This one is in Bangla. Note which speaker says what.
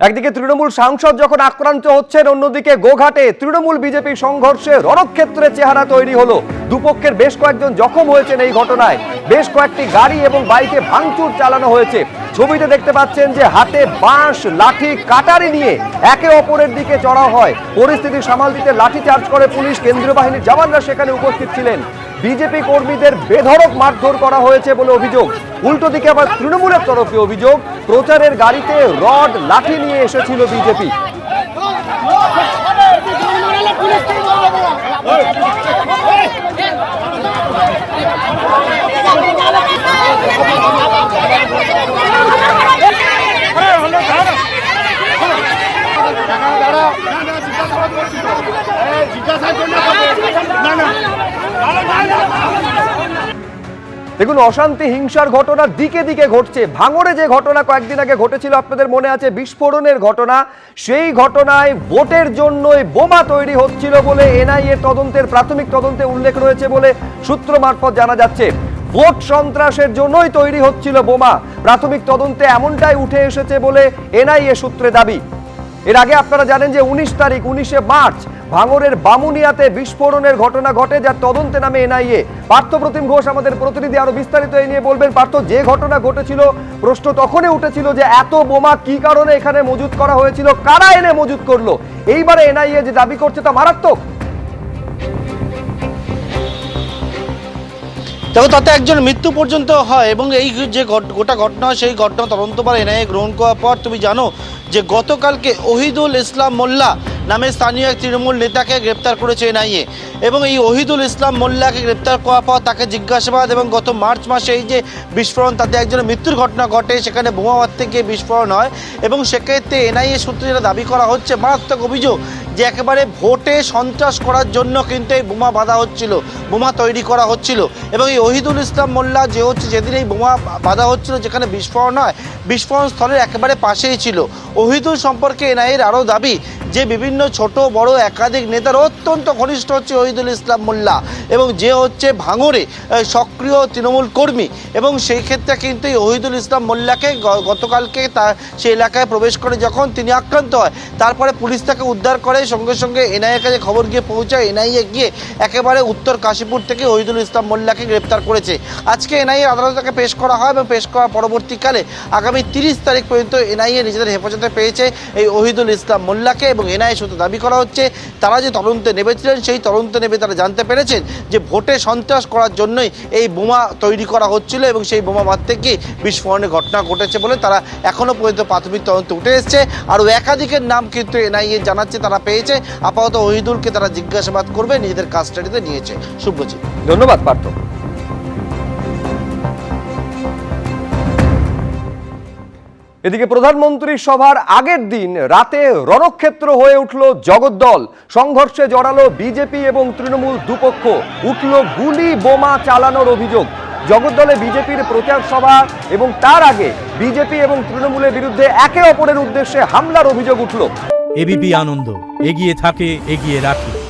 Speaker 1: একদিকে তৃণমূল সাংসদ যখন আক্রান্ত হচ্ছেন, অন্যদিকে গোঘাটে তৃণমূল বিজেপি সংঘর্ষে রণক্ষেত্রে চেহারা তৈরি হলো। দুপক্ষের বেশ কয়েকজন জখম হয়েছেন এই ঘটনায়। বেশ কয়েকটি গাড়ি এবং বাইকে ভাঙচুর চালানো হয়েছে। ছবিতে দেখতে পাচ্ছেন যে হাতে বাঁশ, লাঠি, কাটারি নিয়ে একে অপরের দিকে চড়াও হয়। পরিস্থিতি সামাল দিতে লাঠি চার্জ করে পুলিশ। কেন্দ্রীয় বাহিনীর জওয়ানরা সেখানে উপস্থিত ছিলেন। বিজেপি কর্মীদের বেধড়ক মারধর করা হয়েছে বলে অভিযোগ। উল্টো দিকে আবার তৃণমূলের তরফে অভিযোগ, প্রচারের গাড়িতে রড, লাঠি নিয়ে এসেছিল বিজেপি। দেখুন, অশান্তি হিংসার ঘটনা দিকে দিকে ঘটছে। ভাঙড়ে যে ঘটনা কয়েকদিন আগে ঘটেছিল, আপনাদের মনে আছে, বিস্ফোরণের ঘটনা। সেই ঘটনায় ভোটের জন্যই বোমা তৈরি হচ্ছিল বলে এনআইএ তদন্তের প্রাথমিক তদন্তে উল্লেখ রয়েছে বলে সূত্র মারফত জানা যাচ্ছে। ভোট সন্ত্রাসের জন্যই তৈরি হচ্ছিল বোমা, প্রাথমিক তদন্তে এমনটাই উঠে এসেছে বলে এনআইএ সূত্রে দাবি। এর আগে আপনারা জানেন যে 19 মার্চ ভাঙড়ের বামুনিয়াতে বিস্ফোরণের ঘটনা ঘটে, যার তদন্তে নামে এনআইএ। পার্থপ্রতিম ঘোষ আমাদের প্রতিনিধি আরো বিস্তারিত এই নিয়ে বলবেন। পার্থ, যে ঘটনা ঘটেছিল, প্রশ্ন তখনই উঠেছিল যে এত বোমা কি কারণে এখানে মজুত করা হয়েছিল, কারা এনে মজুত করলো। এইবারে এনআইএ যে দাবি করছে তা মারাত্মক।
Speaker 2: দেখো, তাতে একজন মৃত্যু পর্যন্ত হয় এবং এই যে গোটা ঘটনা, সেই ঘটনা তদন্তভার এনআইএ গ্রহণ করার পর তুমি জানো যে গতকালকে ওহিদুল ইসলাম মোল্লা নামে স্থানীয় এক তৃণমূল নেতাকে গ্রেপ্তার করেছে এনআইএ। এবং এই ওহিদুল ইসলাম মোল্লাকে গ্রেপ্তার করার পর তাকে জিজ্ঞাসাবাদ এবং গত মার্চ মাসে এই যে বিস্ফোরণ, তাতে একজনের মৃত্যুর ঘটনা ঘটে, সেখানে বোমা মারতে গিয়ে বিস্ফোরণ হয়। এবং সেক্ষেত্রে এনআইএ সূত্রে যেটা দাবি করা হচ্ছে, মারাত্মক অভিযোগ যে একেবারে ভোটে সন্ত্রাস করার জন্য কিন্তু এই বোমা বাঁধা হচ্ছিল, বোমা তৈরি করা হচ্ছিল। এবং এই ওহিদুল ইসলাম মোল্লা যে হচ্ছে, যেদিন এই বোমা বাঁধা হচ্ছিল, যেখানে বিস্ফোরণ হয়, বিস্ফোরণ স্থলের একেবারে পাশেই ছিল। ওহিদুল সম্পর্কে এনআইএর আরও দাবি যে বিভিন্ন ছোট বড় একাধিক নেতার অত্যন্ত ঘনিষ্ঠ হচ্ছে ওহিদুল ইসলাম মোল্লা, এবং যে হচ্ছে ভাঙড়ে সক্রিয় তৃণমূল কর্মী। এবং সেই ক্ষেত্রে কিন্তু এই ওহিদুল ইসলাম মোল্লাকে গতকালকে সেই এলাকায় প্রবেশ করে যখন তিনি আক্রান্ত হয়, তারপরে পুলিশ তাকে উদ্ধার করে। সঙ্গে সঙ্গে এনআইএর কাছে খবর গিয়ে পৌঁছায়। এনআইএ গিয়ে একেবারে উত্তর কাশীপুর থেকে ওহিদুল ইসলাম মোল্লাকে গ্রেপ্তার করেছে। আজকে এনআইএ আদালতে তাকে পেশ করা হয় এবং পেশ করার পরবর্তীকালে আগামী 30 তারিখ পর্যন্ত এনআইএ নিজেদের হেফাজতে পেয়েছে এই ওহিদুল ইসলাম মোল্লাকে। এবং এনআইএ সূত্রে দাবি করা হচ্ছে, তারা যে তদন্তে নেমেছিলেন, সেই তদন্তে নেমে তারা জানতে পেরেছেন যে ভোটে সন্ত্রাস করার জন্যই এই বোমা তৈরি করা হচ্ছিল এবং সেই বোমা মারতে গিয়ে বিস্ফোরণের ঘটনা ঘটেছে বলে তারা এখনও পর্যন্ত প্রাথমিক তদন্তে উঠে এসছে। আরও একাধিকের নাম কিন্তু এনআইএ জানাচ্ছে তারা পেয়েছে। আপাতত ওহিদুলকে তারা জিজ্ঞাসাবাদ করবে, নিজেদের কাস্টাডিতে নিয়েছে। শুভজিৎ,
Speaker 1: ধন্যবাদ পার্থ। এদিকে প্রধানমন্ত্রী সভার আগের দিন রাতে রণক্ষেত্র হয়ে উঠল জগদ্দল। সংঘর্ষে জড়ালো বিজেপি এবং তৃণমূল দুপক্ষ। উঠল গুলি, বোমা চালানোর অভিযোগ। জগদ্দলে বিজেপির প্রচার সভা এবং তার আগে বিজেপি এবং তৃণমূলের বিরুদ্ধে একে অপরের উদ্দেশ্যে হামলার অভিযোগ উঠল।
Speaker 3: এবিপি আনন্দ, এগিয়ে থাকে, এগিয়ে রাখে।